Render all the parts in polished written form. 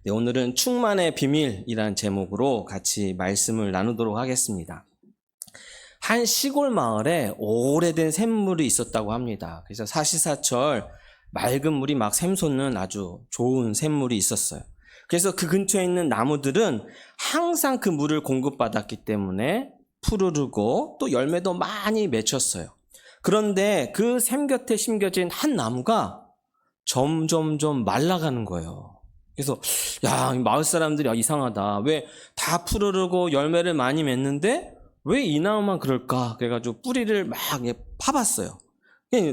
네, 오늘은 충만의 비밀이란 제목으로 같이 말씀을 나누도록 하겠습니다. 한 시골 마을에 오래된 샘물이 있었다고 합니다. 그래서 사시사철 맑은 물이 막 샘솟는 아주 좋은 샘물이 있었어요. 그래서 그 근처에 있는 나무들은 항상 그 물을 공급받았기 때문에 푸르르고 또 열매도 많이 맺혔어요. 그런데 그 샘 곁에 심겨진 한 나무가 점점점 말라가는 거예요. 그래서 야, 마을 사람들이 이상하다. 왜 다 푸르르고 열매를 많이 맺는데 왜 이 나무만 그럴까? 그래가지고 뿌리를 막 파봤어요.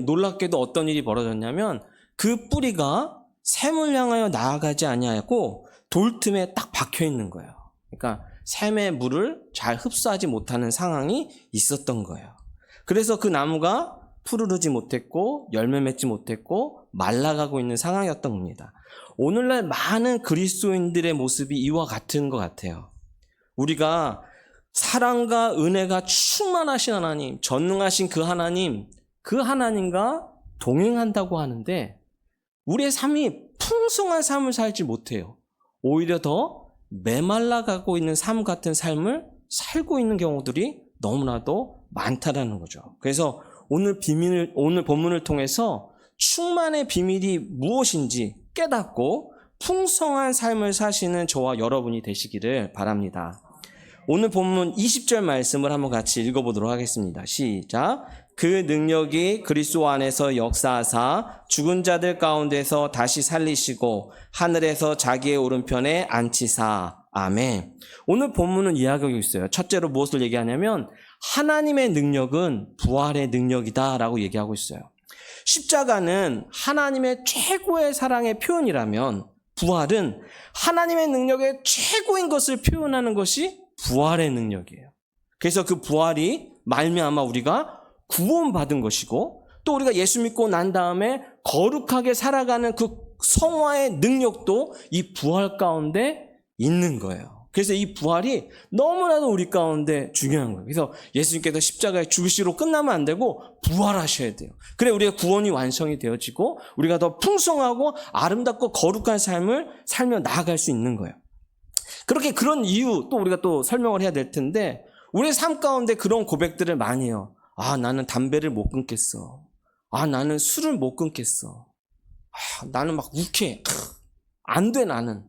놀랍게도 어떤 일이 벌어졌냐면 그 뿌리가 샘을 향하여 나아가지 아니하고 돌틈에 딱 박혀 있는 거예요. 그러니까 샘의 물을 잘 흡수하지 못하는 상황이 있었던 거예요. 그래서 그 나무가 푸르르지 못했고 열매 맺지 못했고 말라가고 있는 상황이었던 겁니다. 오늘날 많은 그리스도인들의 모습이 이와 같은 것 같아요. 우리가 사랑과 은혜가 충만하신 하나님, 전능하신 그 하나님과 동행한다고 하는데 우리의 삶이 풍성한 삶을 살지 못해요. 오히려 더 메말라가고 있는 삶 같은 삶을 살고 있는 경우들이 너무나도 많다라는 거죠. 그래서 오늘 본문을 통해서 충만의 비밀이 무엇인지 깨닫고 풍성한 삶을 사시는 저와 여러분이 되시기를 바랍니다. 오늘 본문 20절 말씀을 한번 같이 읽어보도록 하겠습니다. 시작. 그 능력이 그리스도 안에서 역사하사 죽은 자들 가운데서 다시 살리시고 하늘에서 자기의 오른편에 앉히사. 아멘. 오늘 본문은 이야기하고 있어요. 첫째로 무엇을 얘기하냐면 하나님의 능력은 부활의 능력이다 라고 얘기하고 있어요. 십자가는 하나님의 최고의 사랑의 표현이라면 부활은 하나님의 능력의 최고인 것을 표현하는 것이 부활의 능력이에요. 그래서 그 부활이 말미암아 우리가 구원받은 것이고 또 우리가 예수 믿고 난 다음에 거룩하게 살아가는 그 성화의 능력도 이 부활 가운데 있는 거예요. 그래서 이 부활이 너무나도 우리 가운데 중요한 거예요. 그래서 예수님께서 십자가에 죽으시로 끝나면 안 되고 부활하셔야 돼요. 그래 우리의 구원이 완성이 되어지고 우리가 더 풍성하고 아름답고 거룩한 삶을 살며 나아갈 수 있는 거예요. 그런 이유 또 우리가 또 설명을 해야 될 텐데 우리의 삶 가운데 그런 고백들을 많이 해요. 나는 담배를 못 끊겠어. 나는 술을 못 끊겠어. 나는 막 욱해. 안 돼 나는.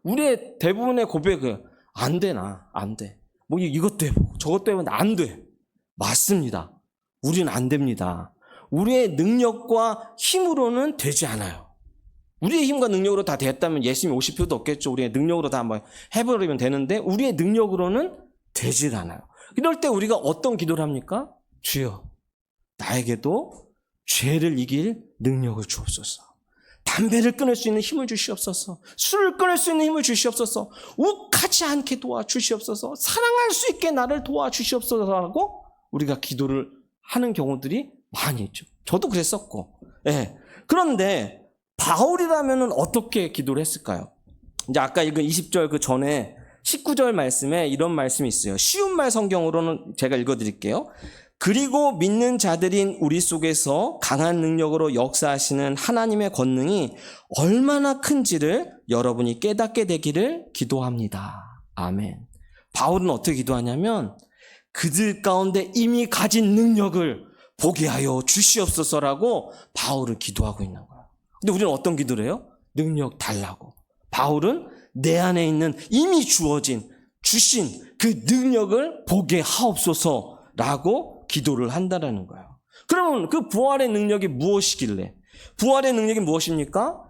우리의 대부분의 고백은 안 돼 안 돼. 뭐 이것도 해보고 저것도 해보는데 안 돼. 맞습니다. 우리는 안 됩니다. 우리의 능력과 힘으로는 되지 않아요. 우리의 힘과 능력으로 다 됐다면 예수님이 오실 필요도 없겠죠. 우리의 능력으로 다 한번 해버리면 되는데 우리의 능력으로는 되질 않아요. 이럴 때 우리가 어떤 기도를 합니까? 주여 나에게도 죄를 이길 능력을 주옵소서. 담배를 끊을 수 있는 힘을 주시옵소서. 술을 끊을 수 있는 힘을 주시옵소서. 욱하지 않게 도와주시옵소서. 사랑할 수 있게 나를 도와주시옵소서라고 우리가 기도를 하는 경우들이 많이 있죠. 저도 그랬었고. 그런데 바울이라면 어떻게 기도를 했을까요? 이제 아까 읽은 20절 그 전에 19절 말씀에 이런 말씀이 있어요. 쉬운 말 성경으로는 제가 읽어드릴게요. 그리고 믿는 자들인 우리 속에서 강한 능력으로 역사하시는 하나님의 권능이 얼마나 큰지를 여러분이 깨닫게 되기를 기도합니다. 아멘. 바울은 어떻게 기도하냐면 그들 가운데 이미 가진 능력을 보게 하여 주시옵소서라고 바울은 기도하고 있는 거예요. 근데 우리는 어떤 기도를 해요? 능력 달라고. 바울은 내 안에 있는 이미 주신 그 능력을 보게 하옵소서라고 기도를 한다라는 거예요. 그러면 그 부활의 능력이 무엇이길래? 부활의 능력이 무엇입니까?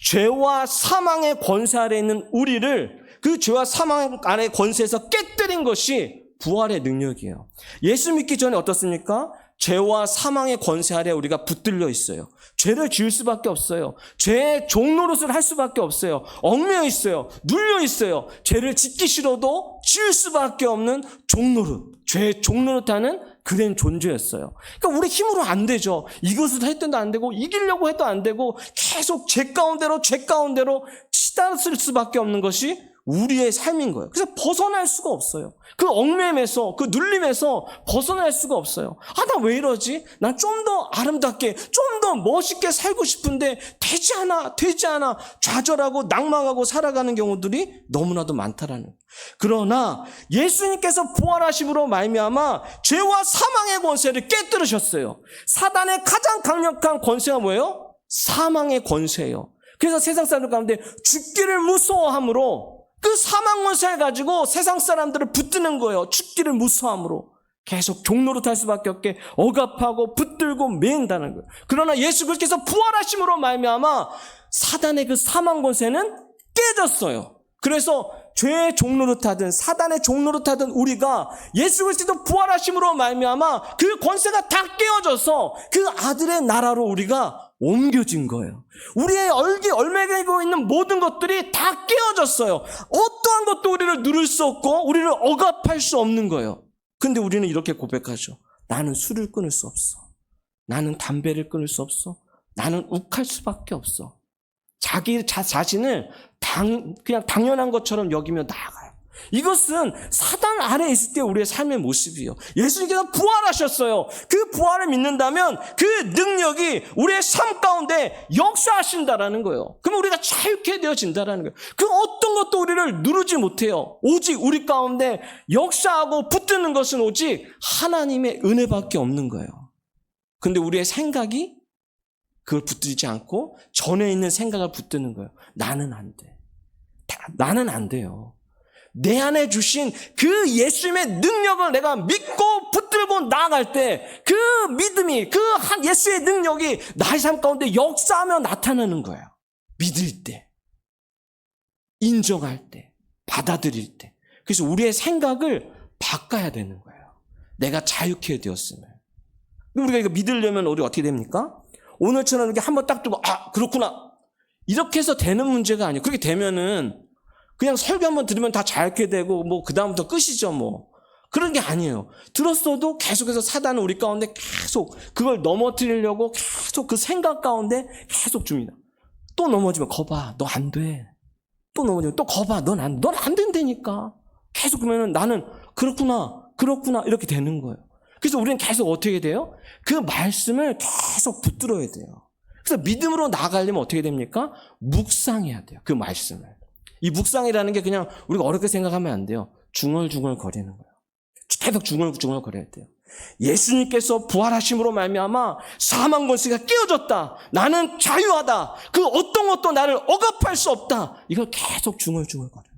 죄와 사망의 권세 아래 있는 우리를 그 죄와 사망 아래 권세에서 깨뜨린 것이 부활의 능력이에요. 예수 믿기 전에 어떻습니까? 죄와 사망의 권세 아래 우리가 붙들려 있어요. 죄를 지을 수밖에 없어요. 죄의 종노릇을 할 수밖에 없어요. 얽매여 있어요. 눌려 있어요. 죄를 짓기 싫어도 지을 수밖에 없는 종노릇. 죄의 종노릇하는 그런 존재였어요. 그러니까 우리 힘으로 안 되죠. 이것을 했더니 안 되고 이기려고 해도 안 되고 계속 죄 가운데로 치닫을 수밖에 없는 것이 우리의 삶인 거예요. 그래서 벗어날 수가 없어요. 그 얽매임에서, 그 눌림에서 벗어날 수가 없어요. 아, 나 왜 이러지? 난 좀 더 아름답게, 좀 더 멋있게 살고 싶은데 되지 않아. 좌절하고 낭망하고 살아가는 경우들이 너무나도 많다라는 거예요. 그러나 예수님께서 부활하심으로 말미암아 죄와 사망의 권세를 깨뜨리셨어요. 사단의 가장 강력한 권세가 뭐예요? 사망의 권세예요. 그래서 세상 사람들 가운데 죽기를 무서워함으로 그 사망 권세를 가지고 세상 사람들을 붙드는 거예요. 죽기를 무서워함으로 계속 종로로 탈 수밖에 없게 억압하고 붙들고 매인다는 거예요. 그러나 예수 그리스도께서 부활하심으로 말미암아 사단의 그 사망 권세는 깨졌어요. 그래서 죄의 종로로 타든 사단의 종로로 타든 우리가 예수 그리스도 부활하심으로 말미암아 그 권세가 다 깨어져서 그 아들의 나라로 우리가 옮겨진 거예요. 우리의 얽매이고 있는 모든 것들이 다 깨어졌어요. 어떠한 것도 우리를 누를 수 없고 우리를 억압할 수 없는 거예요. 근데 우리는 이렇게 고백하죠. 나는 술을 끊을 수 없어. 나는 담배를 끊을 수 없어. 나는 욱할 수밖에 없어. 자기 자신을 그냥 당연한 것처럼 여기며 나아가요. 이것은 사단 아래에 있을 때 우리의 삶의 모습이에요. 예수님께서 부활하셨어요. 그 부활을 믿는다면 그 능력이 우리의 삶 가운데 역사하신다라는 거예요. 그러면 우리가 자유케 되어진다라는 거예요. 그 어떤 것도 우리를 누르지 못해요. 오직 우리 가운데 역사하고 붙드는 것은 오직 하나님의 은혜밖에 없는 거예요. 근데 우리의 생각이 그걸 붙들지 않고 전에 있는 생각을 붙드는 거예요. 나는 안 돼. 나는 안 돼요. 내 안에 주신 그 예수님의 능력을 내가 믿고 붙들고 나아갈 때 그 믿음이, 그 예수의 능력이 나의 삶 가운데 역사하며 나타나는 거예요. 믿을 때, 인정할 때, 받아들일 때. 그래서 우리의 생각을 바꿔야 되는 거예요. 내가 자유케 되었으면. 우리가 이거 믿으려면 우리 어떻게 됩니까? 오늘처럼 이렇게 한번 딱 두고 그렇구나 이렇게 해서 되는 문제가 아니에요. 그렇게 되면은 그냥 설교 한번 들으면 다 자유케 되고 뭐 그 다음부터 끝이죠 뭐. 그런 게 아니에요. 들었어도 계속해서 사단은 우리 가운데 계속 그걸 넘어뜨리려고 계속 그 생각 가운데 계속 줍니다. 또 넘어지면 거봐 너 안 돼. 또 넘어지면 또 거봐 넌 안 된다니까. 계속 그러면은 나는 그렇구나 이렇게 되는 거예요. 그래서 우리는 계속 어떻게 돼요? 그 말씀을 계속 붙들어야 돼요. 그래서 믿음으로 나아가려면 어떻게 됩니까? 묵상해야 돼요. 그 말씀을. 이 묵상이라는 게 그냥 우리가 어렵게 생각하면 안 돼요. 중얼중얼 거리는 거예요. 계속 중얼중얼 거려야 돼요. 예수님께서 부활하심으로 말미암아 사망 권세가 깨어졌다. 나는 자유하다. 그 어떤 것도 나를 억압할 수 없다. 이걸 계속 중얼중얼 거려요.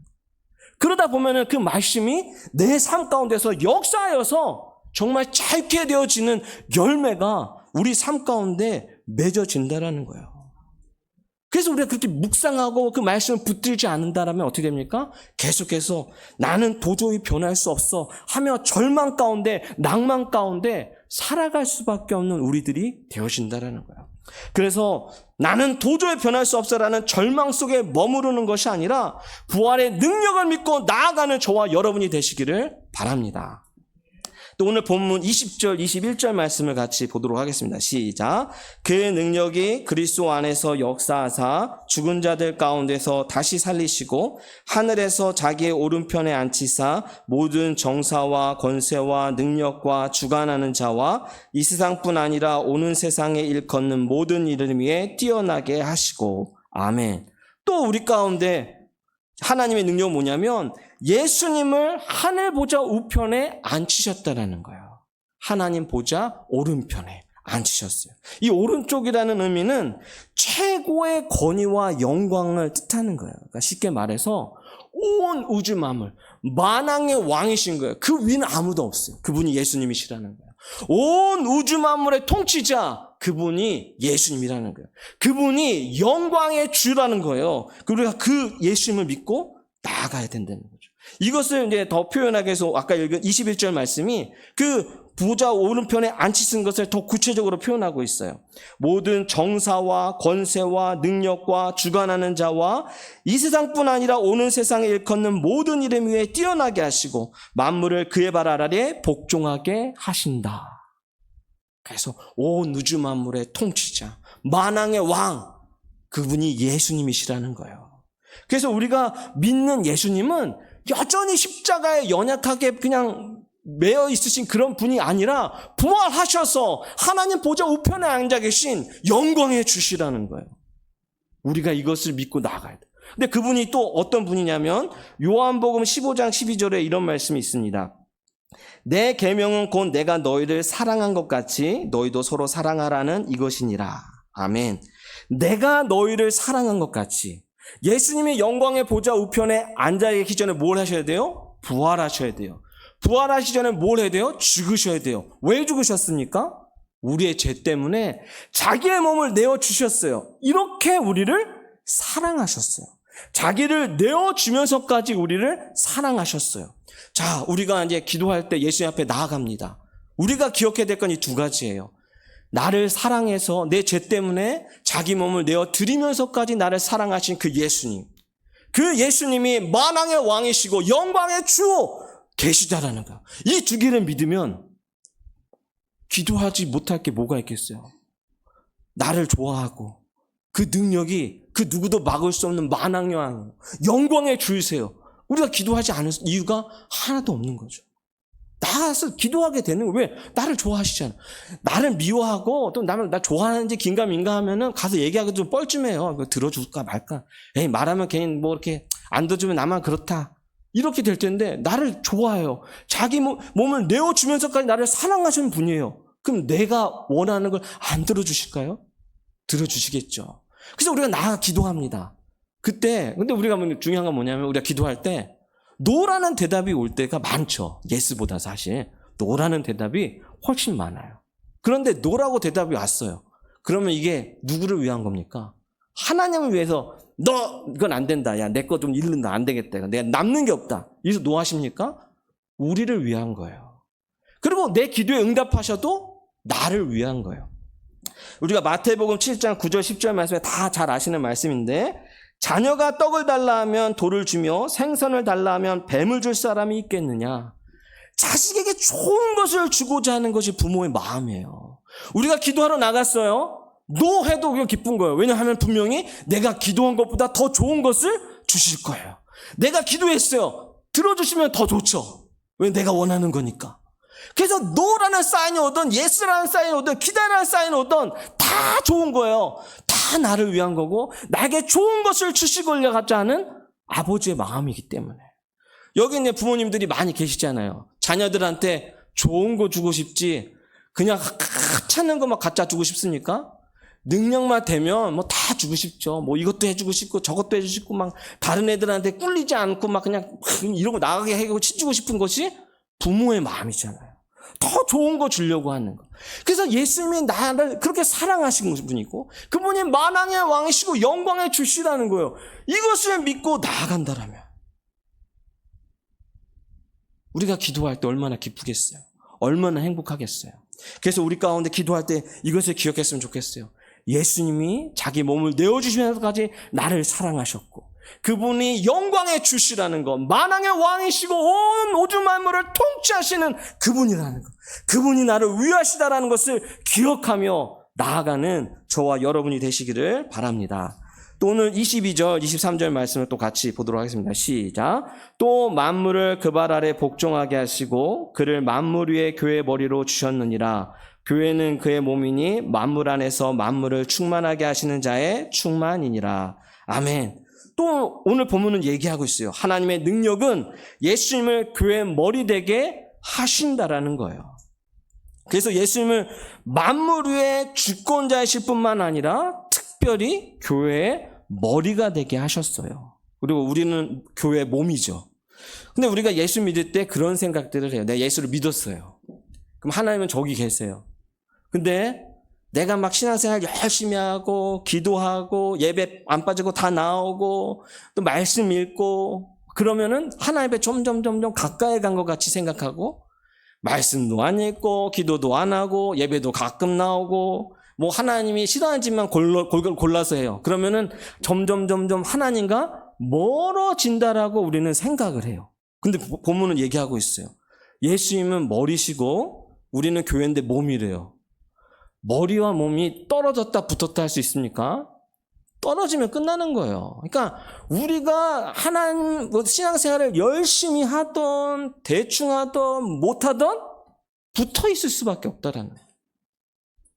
그러다 보면은 그 말씀이 내 삶 가운데서 역사하여서 정말 자유케 되어지는 열매가 우리 삶 가운데 맺어진다라는 거예요. 그래서 우리가 그렇게 묵상하고 그 말씀을 붙들지 않는다라면 어떻게 됩니까? 계속해서 나는 도저히 변할 수 없어 하며 절망 가운데 낭만 가운데 살아갈 수밖에 없는 우리들이 되어진다라는 거예요. 그래서 나는 도저히 변할 수 없어라는 절망 속에 머무르는 것이 아니라 부활의 능력을 믿고 나아가는 저와 여러분이 되시기를 바랍니다. 또 오늘 본문 20절, 21절 말씀을 같이 보도록 하겠습니다. 시작. 그 능력이 그리스도 안에서 역사하사 죽은 자들 가운데서 다시 살리시고 하늘에서 자기의 오른편에 앉히사 모든 정사와 권세와 능력과 주관하는 자와 이 세상뿐 아니라 오는 세상에 일컫는 모든 이름 위에 뛰어나게 하시고. 아멘. 또 우리 가운데 하나님의 능력은 뭐냐면 예수님을 하늘 보좌 우편에 앉히셨다라는 거예요. 하나님 보좌 오른편에 앉히셨어요. 이 오른쪽이라는 의미는 최고의 권위와 영광을 뜻하는 거예요. 그러니까 쉽게 말해서 온 우주 만물, 만왕의 왕이신 거예요. 그 위는 아무도 없어요. 그분이 예수님이시라는 거예요. 온 우주 만물의 통치자, 그분이 예수님이라는 거예요. 그분이 영광의 주라는 거예요. 우리가 그 예수님을 믿고 나아가야 된다는 거죠. 이것을 이제 더 표현하기 위해서 아까 읽은 21절 말씀이 그 보좌 오른편에 앉히신 것을 더 구체적으로 표현하고 있어요. 모든 정사와 권세와 능력과 주관하는 자와 이 세상뿐 아니라 오는 세상에 일컫는 모든 이름 위에 뛰어나게 하시고 만물을 그의 발 아래 복종하게 하신다. 그래서 온 우주 만물의 통치자, 만왕의 왕, 그분이 예수님이시라는 거예요. 그래서 우리가 믿는 예수님은 여전히 십자가에 연약하게 그냥 매여 있으신 그런 분이 아니라 부활하셔서 하나님 보좌 우편에 앉아 계신 영광의 주시라는 거예요. 우리가 이것을 믿고 나아가야 돼요. 근데 그분이 또 어떤 분이냐면 요한복음 15장 12절에 이런 말씀이 있습니다. 내 계명은 곧 내가 너희를 사랑한 것 같이 너희도 서로 사랑하라는 이것이니라. 아멘. 내가 너희를 사랑한 것 같이. 예수님이 영광의 보좌 우편에 앉아 계시기 전에 뭘 하셔야 돼요? 부활하셔야 돼요. 부활하시기 전에 뭘 해야 돼요? 죽으셔야 돼요. 왜 죽으셨습니까? 우리의 죄 때문에 자기의 몸을 내어주셨어요. 이렇게 우리를 사랑하셨어요. 자기를 내어주면서까지 우리를 사랑하셨어요. 자, 우리가 이제 기도할 때 예수님 앞에 나아갑니다. 우리가 기억해야 될 건 이 두 가지예요. 나를 사랑해서 내 죄 때문에 자기 몸을 내어드리면서까지 나를 사랑하신 그 예수님. 그 예수님이 만왕의 왕이시고 영광의 주 계시다라는 거. 이 두 개를 믿으면 기도하지 못할 게 뭐가 있겠어요? 나를 좋아하고 그 능력이 그 누구도 막을 수 없는 만왕의 왕, 영광의 주이세요. 우리가 기도하지 않을 이유가 하나도 없는 거죠. 나서 기도하게 되는 거예요. 왜? 나를 좋아하시잖아. 나를 미워하고 또 나 좋아하는지 긴가민가 하면은 가서 얘기하기 좀 뻘쭘해요. 그거 들어줄까 말까. 에이, 말하면 괜히 뭐 이렇게 안 들어주면 나만 그렇다. 이렇게 될 텐데 나를 좋아해요. 자기 몸을 내어주면서까지 나를 사랑하시는 분이에요. 그럼 내가 원하는 걸 안 들어주실까요? 들어주시겠죠. 그래서 우리가 나아가 기도합니다. 그때 근데 우리가 중요한 건 뭐냐면 우리가 기도할 때 노라는 대답이 올 때가 많죠. 예스보다 사실 노라는 대답이 훨씬 많아요. 그런데 노라고 대답이 왔어요. 그러면 이게 누구를 위한 겁니까? 하나님을 위해서 너 이건 안 된다. 야, 내 거 좀 잃는다. 안 되겠다. 내가 남는 게 없다. 이래서 노 하십니까? 우리를 위한 거예요. 그리고 내 기도에 응답하셔도 나를 위한 거예요. 우리가 마태복음 7장 9절 10절 말씀에 다 잘 아시는 말씀인데 자녀가 떡을 달라 하면 돌을 주며 생선을 달라 하면 뱀을 줄 사람이 있겠느냐. 자식에게 좋은 것을 주고자 하는 것이 부모의 마음이에요. 우리가 기도하러 나갔어요. 노 해도 그게 기쁜 거예요. 왜냐하면 분명히 내가 기도한 것보다 더 좋은 것을 주실 거예요. 내가 기도했어요. 들어주시면 더 좋죠. 왜? 내가 원하는 거니까. 그래서 노라는 사인이 오든 예스라는 사인이 오든 기다라는 사인이 오든 다 좋은 거예요. 다 나를 위한 거고 나에게 좋은 것을 주시고자 하는 아버지의 마음이기 때문에. 여기 있는 부모님들이 많이 계시잖아요. 자녀들한테 좋은 거 주고 싶지 그냥 하찮은 거 막 갖다 주고 싶습니까? 능력만 되면 뭐 다 주고 싶죠. 뭐 이것도 해주고 싶고 저것도 해주고 싶고 막 다른 애들한테 꿀리지 않고 막 그냥 이러고 나가게 해주고 치주고 싶은 것이 부모의 마음이잖아요. 더 좋은 거 주려고 하는 거. 그래서 예수님이 나를 그렇게 사랑하신 분이고 그분이 만왕의 왕이시고 영광의 주시라는 거예요. 이것을 믿고 나아간다라면 우리가 기도할 때 얼마나 기쁘겠어요. 얼마나 행복하겠어요. 그래서 우리 가운데 기도할 때 이것을 기억했으면 좋겠어요. 예수님이 자기 몸을 내어주시면서까지 나를 사랑하셨고 그분이 영광의 주시라는 것, 만왕의 왕이시고 온 우주 만물을 통치하시는 그분이라는 것, 그분이 나를 위하시다라는 것을 기억하며 나아가는 저와 여러분이 되시기를 바랍니다. 또 오늘 22절, 23절 말씀을 또 같이 보도록 하겠습니다. 시작. 또 만물을 그 발 아래 복종하게 하시고 그를 만물 위에 교회의 머리로 주셨느니라. 교회는 그의 몸이니 만물 안에서 만물을 충만하게 하시는 자의 충만이니라. 아멘. 또 오늘 본문은 얘기하고 있어요. 하나님의 능력은 예수님을 교회의 머리 되게 하신다라는 거예요. 그래서 예수님을 만물 위의 주권자이실 뿐만 아니라 특별히 교회의 머리가 되게 하셨어요. 그리고 우리는 교회의 몸이죠. 근데 우리가 예수 믿을 때 그런 생각들을 해요. 내가 예수를 믿었어요. 그럼 하나님은 저기 계세요. 근데 내가 막 신앙생활 열심히 하고 기도하고 예배 안 빠지고 다 나오고 또 말씀 읽고 그러면은 하나님 앞에 점점 가까이 간 것 같이 생각하고 말씀도 안 읽고 기도도 안 하고 예배도 가끔 나오고 뭐 하나님이 싫어하는 짓만 골라서 해요. 그러면은 점점 하나님과 멀어진다라고 우리는 생각을 해요. 근데 본문은 얘기하고 있어요. 예수님은 머리시고 우리는 교회인데 몸이래요. 머리와 몸이 떨어졌다 붙었다 할 수 있습니까? 떨어지면 끝나는 거예요. 그러니까 우리가 하나님 신앙생활을 열심히 하던 대충 하던 못하던 붙어 있을 수밖에 없다라는 거예요.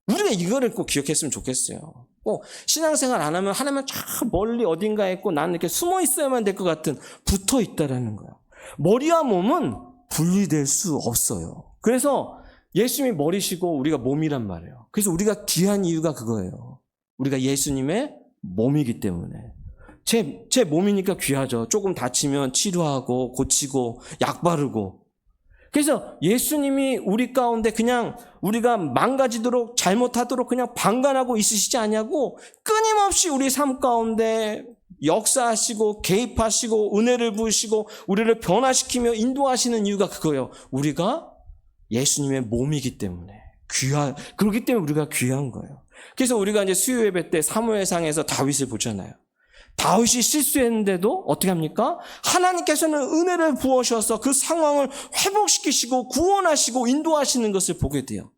우리가 이거를 꼭 기억했으면 좋겠어요. 꼭 신앙생활 안 하면 하나님은 저 멀리 어딘가에 있고 나는 이렇게 숨어 있어야만 될 것 같은 붙어 있다라는 거예요. 머리와 몸은 분리될 수 없어요. 그래서 예수님이 머리시고 우리가 몸이란 말이에요. 그래서 우리가 귀한 이유가 그거예요. 우리가 예수님의 몸이기 때문에. 제 몸이니까 귀하죠. 조금 다치면 치료하고 고치고 약 바르고. 그래서 예수님이 우리 가운데 그냥 우리가 망가지도록 잘못하도록 그냥 방관하고 있으시지 않냐고 끊임없이 우리 삶 가운데 역사하시고 개입하시고 은혜를 부으시고 우리를 변화시키며 인도하시는 이유가 그거예요. 우리가 예수님의 몸이기 때문에 그렇기 때문에 우리가 귀한 거예요. 그래서 우리가 이제 수요 예배 때 사무엘상에서 다윗을 보잖아요. 다윗이 실수했는데도 어떻게 합니까? 하나님께서는 은혜를 부어셔서 그 상황을 회복시키시고 구원하시고 인도하시는 것을 보게 돼요.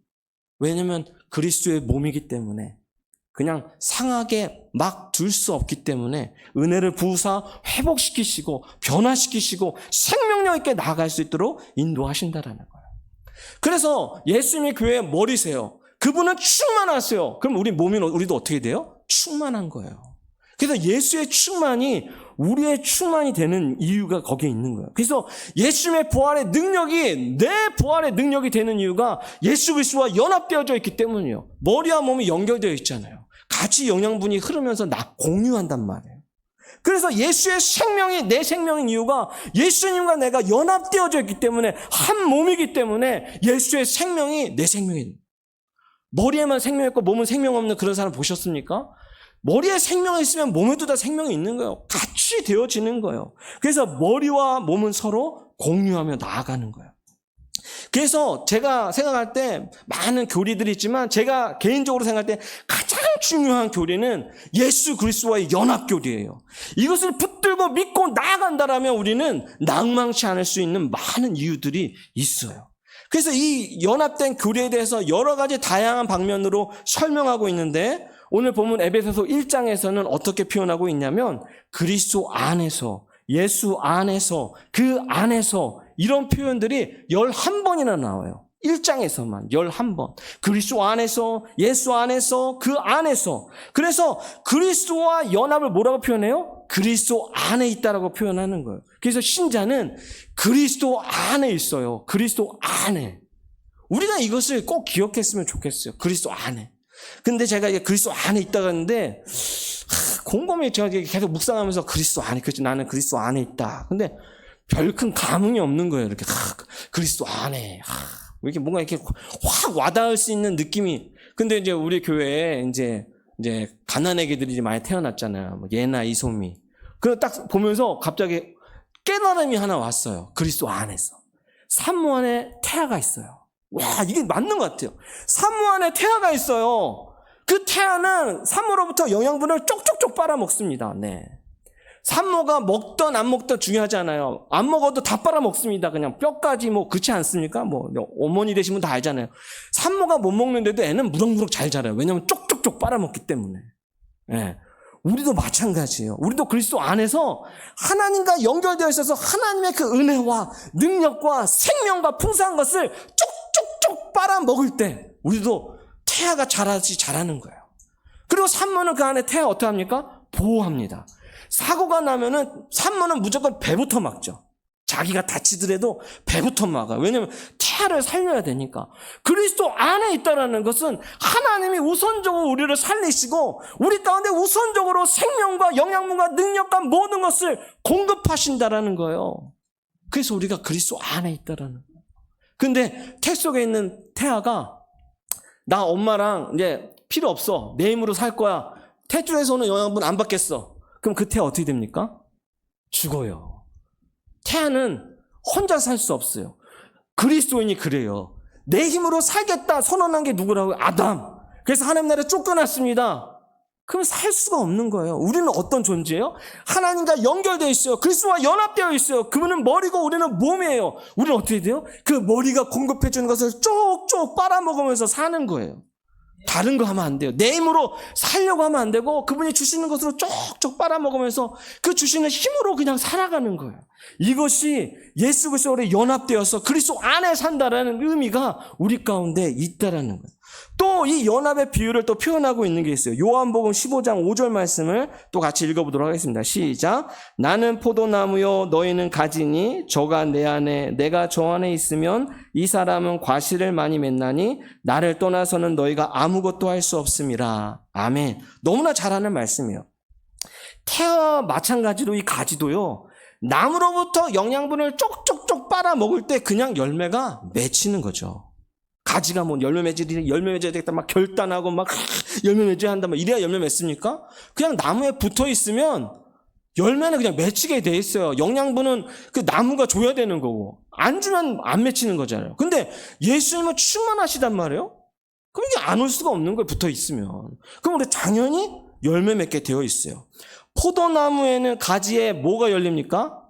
왜냐하면 그리스도의 몸이기 때문에 그냥 상하게 막 둘 수 없기 때문에 은혜를 부으사 회복시키시고 변화시키시고 생명력 있게 나아갈 수 있도록 인도하신다라는 거예요. 그래서 예수님이 교회의 머리세요. 그분은 충만하세요. 그럼 우리도 어떻게 돼요? 충만한 거예요. 그래서 예수의 충만이 우리의 충만이 되는 이유가 거기에 있는 거예요. 그래서 예수님의 부활의 능력이 내 부활의 능력이 되는 이유가 예수 그리스도와 연합되어져 있기 때문이에요. 머리와 몸이 연결되어 있잖아요. 같이 영양분이 흐르면서 공유한단 말이에요. 그래서 예수의 생명이 내 생명인 이유가 예수님과 내가 연합되어져 있기 때문에 한 몸이기 때문에 예수의 생명이 내 생명인. 머리에만 생명 있고 몸은 생명 없는 그런 사람 보셨습니까? 머리에 생명이 있으면 몸에도 다 생명이 있는 거예요. 같이 되어지는 거예요. 그래서 머리와 몸은 서로 공유하며 나아가는 거예요. 그래서 제가 생각할 때 많은 교리들이 있지만 제가 개인적으로 생각할 때 가장 중요한 교리는 예수 그리스도와의 연합 교리예요. 이것을 붙들고 믿고 나아간다라면 우리는 낭망치 않을 수 있는 많은 이유들이 있어요. 그래서 이 연합된 교리에 대해서 여러 가지 다양한 방면으로 설명하고 있는데 오늘 본문 에베소서 1장에서는 어떻게 표현하고 있냐면 그리스도 안에서 예수 안에서 그 안에서 이런 표현들이 11번이나 나와요. 1장에서만 11번. 그리스도 안에서 예수 안에서 그 안에서. 그래서 그리스도와 연합을 뭐라고 표현해요? 그리스도 안에 있다라고 표현하는 거예요. 그래서 신자는 그리스도 안에 있어요. 그리스도 안에. 우리가 이것을 꼭 기억했으면 좋겠어요. 그리스도 안에. 근데 제가 이게 그리스도 안에 있다고 했는데 곰곰이 제가 계속 묵상하면서 그리스도 안에 그렇지 나는 그리스도 안에 있다. 근데 별 큰 감흥이 없는 거예요. 이렇게 그리스도 안에 이렇게 뭔가 이렇게 확 와닿을 수 있는 느낌이. 근데 이제 우리 교회에 이제 가난애기들이 많이 태어났잖아요. 뭐 예나 이소미. 그걸 딱 보면서 갑자기 깨달음이 하나 왔어요. 그리스도 안에서 산모 안에 태아가 있어요. 와, 이게 맞는 것 같아요. 산모 안에 태아가 있어요. 그 태아는 산모로부터 영양분을 쪽쪽쪽 빨아먹습니다. 네. 산모가 먹던 안 먹던 중요하지 않아요. 안 먹어도 다 빨아먹습니다. 그냥 뼈까지 그렇지 않습니까? 어머니 되시면 다 알잖아요. 산모가 못 먹는데도 애는 무럭무럭 잘 자라요. 왜냐하면 쪽쪽쪽 빨아먹기 때문에. 네. 우리도 마찬가지예요. 우리도 그리스도 안에서 하나님과 연결되어 있어서 하나님의 그 은혜와 능력과 생명과 풍성한 것을 쪽쪽쪽 빨아먹을 때 우리도 태아가 자라는 거예요. 그리고 산모는 그 안에 태아 어떻게 합니까? 보호합니다. 사고가 나면은 산모는 무조건 배부터 막죠. 자기가 다치더라도 배부터 막아요. 왜냐하면 태아를 살려야 되니까. 그리스도 안에 있다는 것은 하나님이 우선적으로 우리를 살리시고 우리 가운데 우선적으로 생명과 영양분과 능력과 모든 것을 공급하신다라는 거예요. 그래서 우리가 그리스도 안에 있다라는 거예요. 근데 태 속에 있는 태아가 나 엄마랑 이제 필요 없어. 내 힘으로 살 거야. 태중에서 오는 영양분 안 받겠어. 그럼 그 태아 어떻게 됩니까? 죽어요. 태아는 혼자 살 수 없어요. 그리스도인이 그래요. 내 힘으로 살겠다 선언한 게 누구라고요? 아담. 그래서 하나님 나라에 쫓겨났습니다. 그럼 살 수가 없는 거예요. 우리는 어떤 존재예요? 하나님과 연결되어 있어요. 그리스도와 연합되어 있어요. 그분은 머리고 우리는 몸이에요. 우리는 어떻게 돼요? 그 머리가 공급해 주는 것을 쪽쪽 빨아먹으면서 사는 거예요. 다른 거 하면 안 돼요. 내 힘으로 살려고 하면 안 되고 그분이 주시는 것으로 쪽쪽 빨아먹으면서 그 주시는 힘으로 그냥 살아가는 거예요. 이것이 예수 그리스도로 연합되어서 그리스도 안에 산다라는 의미가 우리 가운데 있다라는 거예요. 또 이 연합의 비유를 또 표현하고 있는 게 있어요. 요한복음 15장 5절 말씀을 또 같이 읽어보도록 하겠습니다. 시작. 나는 포도나무요 너희는 가지니 저가 내 안에 내가 저 안에 있으면 이 사람은 과실을 많이 맺나니 나를 떠나서는 너희가 아무것도 할 수 없음이라. 아멘. 너무나 잘하는 말씀이에요. 태와 마찬가지로 이 가지도요. 나무로부터 영양분을 쪽쪽쪽 빨아먹을 때 그냥 열매가 맺히는 거죠. 가지가 뭐 열매 맺어야 되겠다 막 결단하고 막 열매 맺어야 한다 막 이래야 열매 맺습니까? 그냥 나무에 붙어 있으면 열매는 그냥 맺히게 돼 있어요. 영양분은 그 나무가 줘야 되는 거고 안 주면 안 맺히는 거잖아요. 근데 예수님은 충만하시단 말이에요. 그럼 이게 안 올 수가 없는 거예요. 붙어 있으면. 그럼 우리 당연히 열매 맺게 되어 있어요. 포도나무에는 가지에 뭐가 열립니까?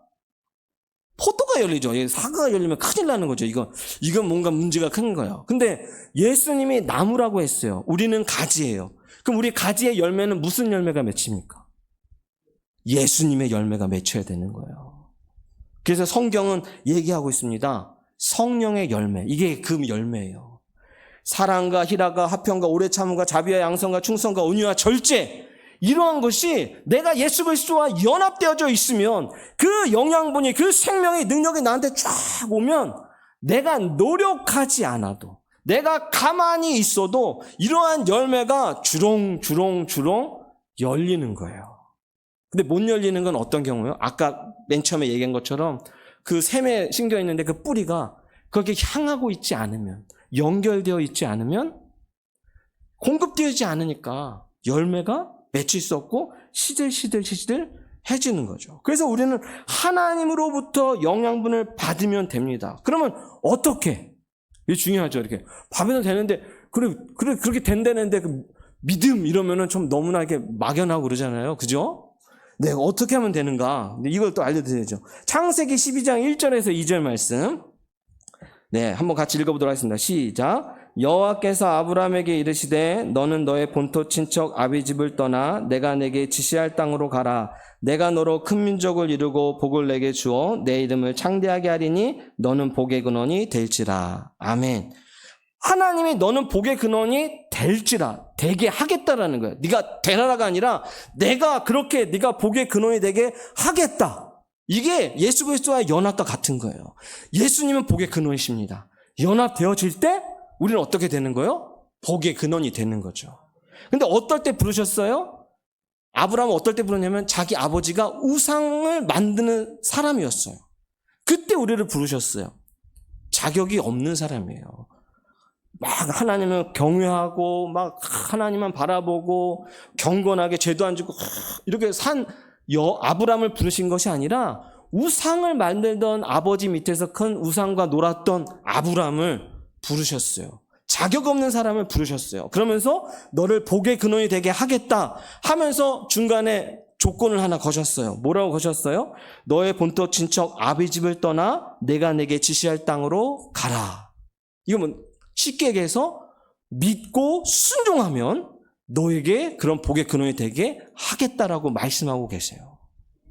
포도가 열리죠. 사과가 열리면 큰일 나는 거죠. 이건 뭔가 문제가 큰 거예요. 근데 예수님이 나무라고 했어요. 우리는 가지예요. 그럼 우리 가지의 열매는 무슨 열매가 맺힙니까? 예수님의 열매가 맺혀야 되는 거예요. 그래서 성경은 얘기하고 있습니다. 성령의 열매. 이게 그 열매예요. 사랑과 희락과 화평과 오래 참음과 자비와 양성과 충성과 온유와 절제. 이러한 것이 내가 예수 그리스도와 연합되어져 있으면 그 영양분이 그 생명의 능력이 나한테 쫙 오면 내가 노력하지 않아도 내가 가만히 있어도 이러한 열매가 주렁주렁 열리는 거예요. 근데 못 열리는 건 어떤 경우예요? 아까 맨 처음에 얘기한 것처럼 그 샘에 심겨 있는데 그 뿌리가 거기에 향하고 있지 않으면 연결되어 있지 않으면 공급되지 않으니까 열매가 맺힐 수 없고 시들시들해지는 거죠. 그래서 우리는 하나님으로부터 영양분을 받으면 됩니다. 그러면 어떻게? 이게 중요하죠. 이렇게 받으면 되는데 그렇게 된다는데 그 믿음 이러면은 좀 너무나 이렇게 막연하고 그러잖아요. 그죠? 네, 어떻게 하면 되는가? 이걸 또 알려드려야죠. 창세기 12장 1절에서 2절 말씀. 네, 한번 같이 읽어보도록 하겠습니다. 시작. 여호와께서 아브라함에게 이르시되 너는 너의 본토 친척 아비 집을 떠나 내가 내게 지시할 땅으로 가라. 내가 너로 큰 민족을 이루고 복을 내게 주어 내 이름을 창대하게 하리니 너는 복의 근원이 될지라. 아멘. 하나님이 너는 복의 근원이 될지라 되게 하겠다라는 거예요. 네가 되라가 아니라 내가 그렇게 네가 복의 근원이 되게 하겠다. 이게 예수 그리스도와의 연합과 같은 거예요. 예수님은 복의 근원이십니다. 연합되어질 때 우리는 어떻게 되는 거예요? 복의 근원이 되는 거죠. 근데 어떨 때 부르셨어요? 아브라함은 어떨 때 부르냐면 자기 아버지가 우상을 만드는 사람이었어요. 그때 우리를 부르셨어요. 자격이 없는 사람이에요. 막 하나님을 경외하고 막 하나님만 바라보고 경건하게 죄도 안 짓고 이렇게 산 아브라함을 부르신 것이 아니라 우상을 만들던 아버지 밑에서 큰 우상과 놀았던 아브라함을 부르셨어요. 자격 없는 사람을 부르셨어요. 그러면서 너를 복의 근원이 되게 하겠다 하면서 중간에 조건을 하나 거셨어요. 뭐라고 거셨어요? 너의 본토 친척 아비 집을 떠나 내가 내게 지시할 땅으로 가라. 이건 쉽게 얘기해서 믿고 순종하면 너에게 그런 복의 근원이 되게 하겠다라고 말씀하고 계세요.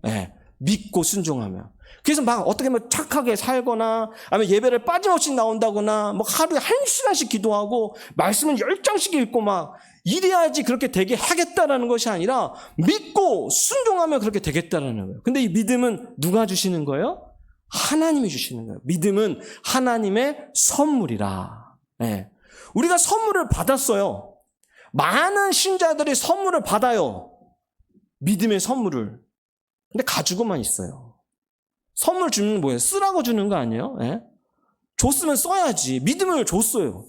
네, 믿고 순종하면. 그래서 막 어떻게 뭐 착하게 살거나 아니면 예배를 빠짐없이 나온다거나 뭐 하루에 1시간씩 기도하고 말씀을 10장씩 읽고 막 이래야지 그렇게 되게 하겠다라는 것이 아니라 믿고 순종하면 그렇게 되겠다라는 거예요. 근데 이 믿음은 누가 주시는 거예요? 하나님이 주시는 거예요. 믿음은 하나님의 선물이라. 네. 우리가 선물을 받았어요. 많은 신자들이 선물을 받아요. 믿음의 선물을. 근데 가지고만 있어요. 선물 주는 건 뭐예요? 쓰라고 주는 거 아니에요? 예? 줬으면 써야지. 믿음을 줬어요.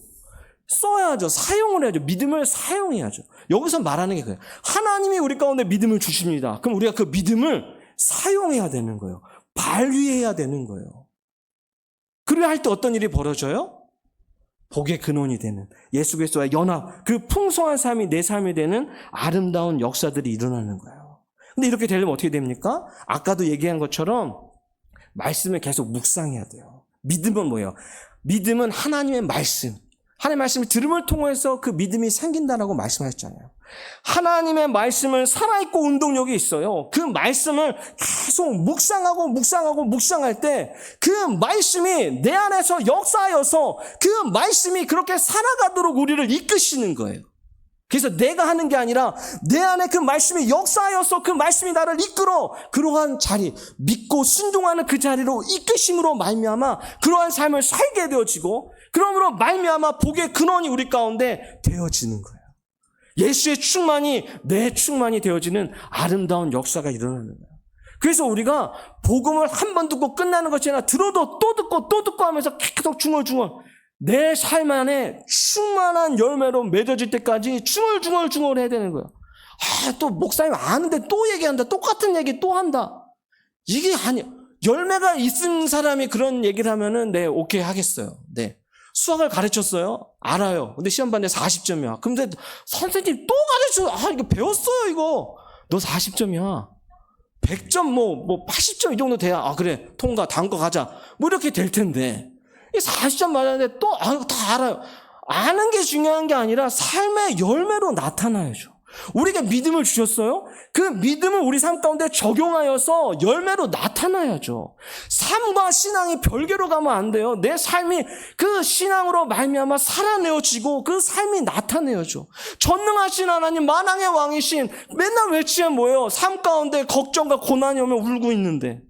써야죠. 사용을 해야죠. 믿음을 사용해야죠. 여기서 말하는 게 그래요. 하나님이 우리 가운데 믿음을 주십니다. 그럼 우리가 그 믿음을 사용해야 되는 거예요. 발휘해야 되는 거예요. 그래야 할 때 어떤 일이 벌어져요? 복의 근원이 되는 예수 그리스도와 연합, 그 풍성한 삶이 내 삶이 되는 아름다운 역사들이 일어나는 거예요. 근데 이렇게 되려면 어떻게 됩니까? 아까도 얘기한 것처럼 말씀을 계속 묵상해야 돼요. 믿음은 뭐예요? 믿음은 하나님의 말씀, 하나님의 말씀을 들음을 통해서 그 믿음이 생긴다라고 말씀하셨잖아요. 하나님의 말씀은 살아있고 운동력이 있어요. 그 말씀을 계속 묵상할 때 그 말씀이 내 안에서 역사하여서 그 말씀이 그렇게 살아가도록 우리를 이끄시는 거예요. 그래서 내가 하는 게 아니라 내 안에 그 말씀이 역사하여서 그 말씀이 나를 이끌어 그러한 자리, 믿고 순종하는 그 자리로 이끄심으로 말미암아 그러한 삶을 살게 되어지고, 그러므로 말미암아 복의 근원이 우리 가운데 되어지는 거예요. 예수의 충만이 내 충만이 되어지는 아름다운 역사가 일어나는 거예요. 그래서 우리가 복음을 한 번 듣고 끝나는 것이 아니라 들어도 또 듣고 하면서 계속 중얼중얼 내 삶 안에 충만한 열매로 맺어질 때까지 중얼중얼 해야 되는 거예요. 또 목사님 아는데 또 얘기한다. 똑같은 얘기 또 한다. 이게 아니야. 열매가 있은 사람이 그런 얘기를 하면은 네, 오케이 하겠어요. 네. 수학을 가르쳤어요. 알아요. 근데 시험반에 40점이야. 근데 선생님 또 가르쳐. 이거 배웠어요, 이거. 너 40점이야. 100점, 80점 이 정도 돼야, 그래, 통과, 다음 거 가자. 이렇게 될 텐데. 이 40점 맞았는데 또, 다 알아요. 아는 게 중요한 게 아니라 삶의 열매로 나타나야죠. 우리에게 믿음을 주셨어요? 그 믿음을 우리 삶 가운데 적용하여서 열매로 나타나야죠. 삶과 신앙이 별개로 가면 안 돼요. 내 삶이 그 신앙으로 말미암아 살아내어지고 그 삶이 나타내야죠. 전능하신 하나님, 만왕의 왕이신, 맨날 외치면 뭐예요? 삶 가운데 걱정과 고난이 오면 울고 있는데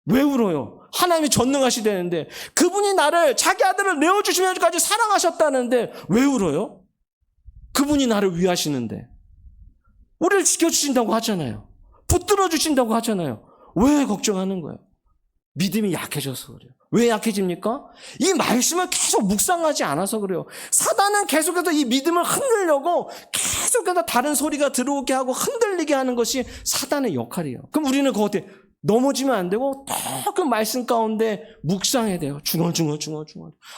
왜 울어요? 하나님이 전능하시다는데, 그분이 나를, 자기 아들을 내어주시면서까지 사랑하셨다는데 왜 울어요? 그분이 나를 위하시는데, 우리를 지켜주신다고 하잖아요. 붙들어 주신다고 하잖아요. 왜 걱정하는 거예요? 믿음이 약해져서 그래요. 왜 약해집니까? 이 말씀을 계속 묵상하지 않아서 그래요. 사단은 계속해서 이 믿음을 흔들려고 계속해서 다른 소리가 들어오게 하고 흔들리게 하는 것이 사단의 역할이에요. 그럼 우리는 거기에 넘어지면 안 되고 더 그 말씀 가운데 묵상해야 돼요. 중얼중얼.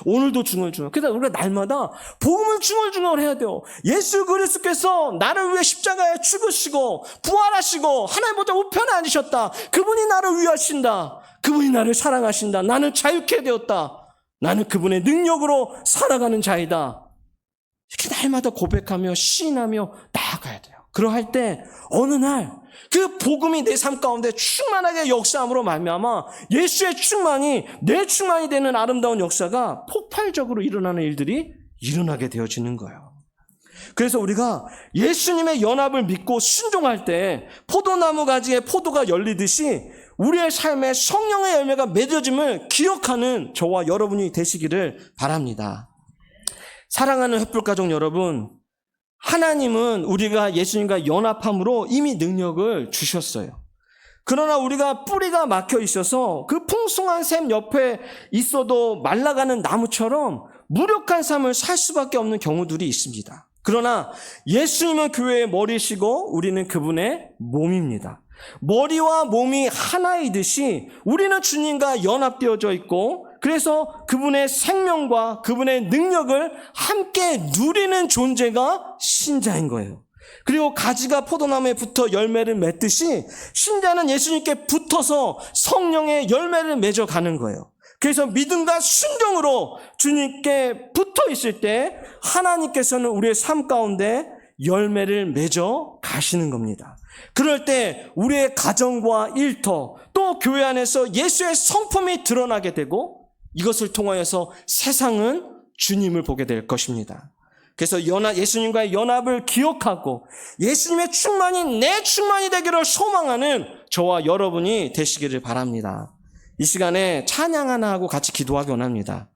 오늘도 중얼중얼. 그래서 우리가 날마다 복음을 중얼중얼 해야 돼요. 예수 그리스도께서 나를 위해 십자가에 죽으시고 부활하시고 하나님보다 우편에 앉으셨다. 그분이 나를 위하신다. 그분이 나를 사랑하신다. 나는 자유케 되었다. 나는 그분의 능력으로 살아가는 자이다. 이렇게 날마다 고백하며 시인하며 나아가야 돼요. 그러할 때 어느 날 그 복음이 내 삶 가운데 충만하게 역사함으로 말미암아 예수의 충만이 내 충만이 되는 아름다운 역사가 폭발적으로 일어나는 일들이 일어나게 되어지는 거예요. 그래서 우리가 예수님의 연합을 믿고 순종할 때 포도나무 가지에 포도가 열리듯이 우리의 삶에 성령의 열매가 맺어짐을 기억하는 저와 여러분이 되시기를 바랍니다. 사랑하는 횃불가족 여러분, 하나님은 우리가 예수님과 연합함으로 이미 능력을 주셨어요. 그러나 우리가 뿌리가 막혀 있어서 그 풍성한 샘 옆에 있어도 말라가는 나무처럼 무력한 삶을 살 수밖에 없는 경우들이 있습니다. 그러나 예수님은 교회의 머리시고 우리는 그분의 몸입니다. 머리와 몸이 하나이듯이 우리는 주님과 연합되어져 있고, 그래서 그분의 생명과 그분의 능력을 함께 누리는 존재가 신자인 거예요. 그리고 가지가 포도나무에 붙어 열매를 맺듯이 신자는 예수님께 붙어서 성령의 열매를 맺어가는 거예요. 그래서 믿음과 순종으로 주님께 붙어 있을 때 하나님께서는 우리의 삶 가운데 열매를 맺어 가시는 겁니다. 그럴 때 우리의 가정과 일터, 또 교회 안에서 예수의 성품이 드러나게 되고, 이것을 통하여서 세상은 주님을 보게 될 것입니다. 그래서 예수님과의 연합을 기억하고 예수님의 충만이 내 충만이 되기를 소망하는 저와 여러분이 되시기를 바랍니다. 이 시간에 찬양 하나 하고 같이 기도하기 원합니다.